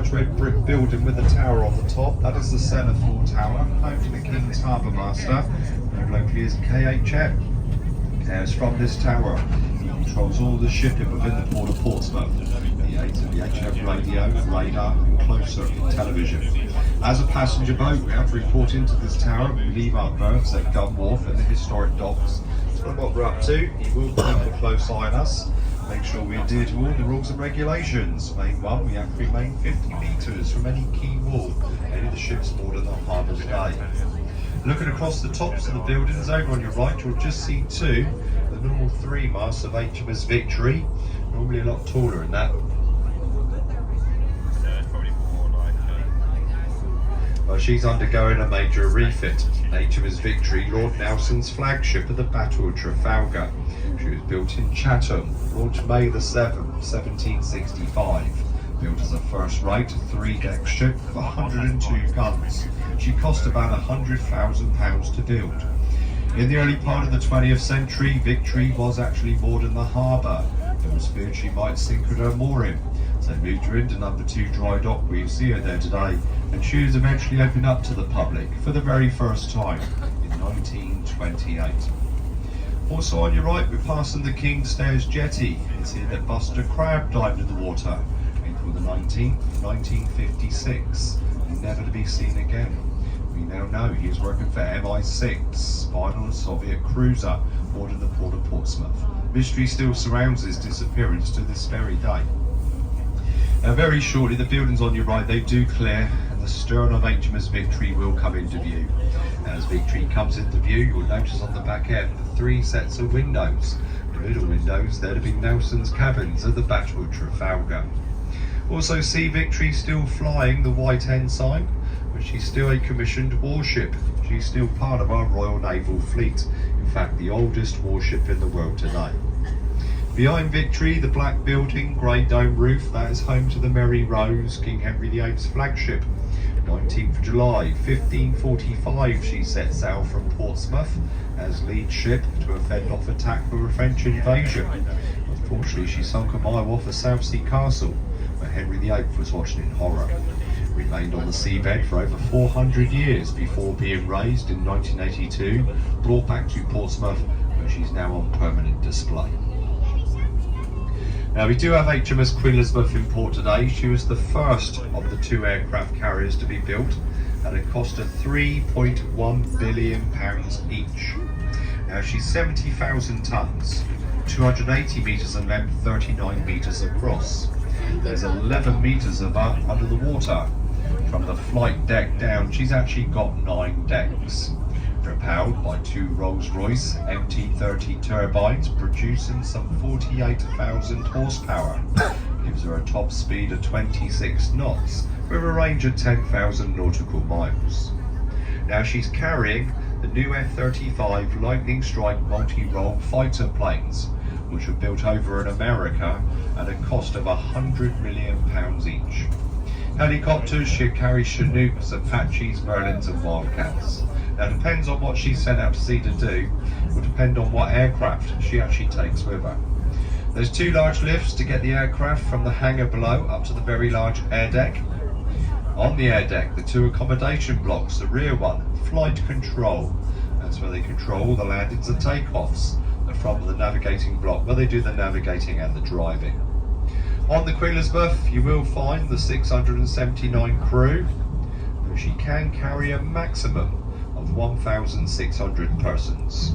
large red brick building with a tower on the top. That is the Sellathorne Tower, home to the King's Harbour Master, known locally as KHM. It's from this tower he controls all the shipping within the port of Portsmouth. The aids of the HF radio, radar and closed-circuit television. As a passenger boat, we have to report into this tower. We leave our berths at Gun Wharf and the historic docks. So what we're up to, he will keep a close eye on us. Make sure we adhere to all the rules and regulations. Main one, we have to remain 50 metres from any quay wall, any of the ships moored in the harbour today. Looking across the tops of the buildings over on your right, you'll just see two, the normal three masts of HMS Victory, normally a lot taller than that. Well, she's undergoing a major refit. HMS Victory, Lord Nelson's flagship of the Battle of Trafalgar. She was built in Chatham, launched May the 7th, 1765. Built as a first-rate 3-deck ship with 102 guns. She cost about £100,000 to build. In the early part of the 20th century, Victory was actually moored in the harbour. It was feared she might sink at her mooring, so they moved her into number 2 dry dock where you see her there today, and she was eventually opened up to the public for the very first time in 1928. Also on your right, we're passing the King's Stairs Jetty. It's here that Buster Crabbe dived in the water, April the 19th, 1956, never to be seen again. We now know he is working for MI6, spying on a Soviet cruiser moored in the port of Portsmouth. Mystery still surrounds his disappearance to this very day. Now very shortly, the buildings on your right, they do clear, and the stern of HMS Victory will come into view. As Victory comes into view, you'll notice on the back end the 3 sets of windows. The middle windows, there to be Nelson's cabins at the Battle of Trafalgar. Also see Victory still flying the white ensign, but she's still a commissioned warship. She's still part of our Royal Naval Fleet, in fact the oldest warship in the world today. Behind Victory, the black building, grey dome roof, that is home to the Mary Rose, King Henry VIII's flagship. 19th of July 1545 she set sail from Portsmouth as lead ship to fend off attack for a French invasion. Unfortunately she sunk a mile off of Southsea Castle where Henry VIII was watching in horror. Remained on the seabed for over 400 years before being raised in 1982, brought back to Portsmouth where she's now on permanent display. Now we do have HMS Queen Elizabeth in port today. She was the first of the 2 aircraft carriers to be built at a cost of £3.1 billion each. Now she's 70,000 tonnes, 280 metres in length, 39 metres across. There's 11 metres of her under the water. From the flight deck down, she's actually got 9 decks. Propelled by 2 Rolls-Royce MT-30 turbines producing some 48,000 horsepower. Gives her a top speed of 26 knots with a range of 10,000 nautical miles. Now she's carrying the new F-35 Lightning Strike multi-role fighter planes, which were built over in America at a cost of £100 million each. Helicopters, she carries Chinooks, Apaches, Merlins and Wildcats. Now it depends on what she's sent out to sea to do, will depend on what aircraft she actually takes with her. There's 2 large lifts to get the aircraft from the hangar below up to the very large air deck. On the air deck, the 2 accommodation blocks, the rear one, flight control. That's where they control all the landings and takeoffs. The front of the navigating block, where they do the navigating and the driving. On the Queen Elizabeth, you will find the 679 crew, though she can carry a maximum of 1,600 persons.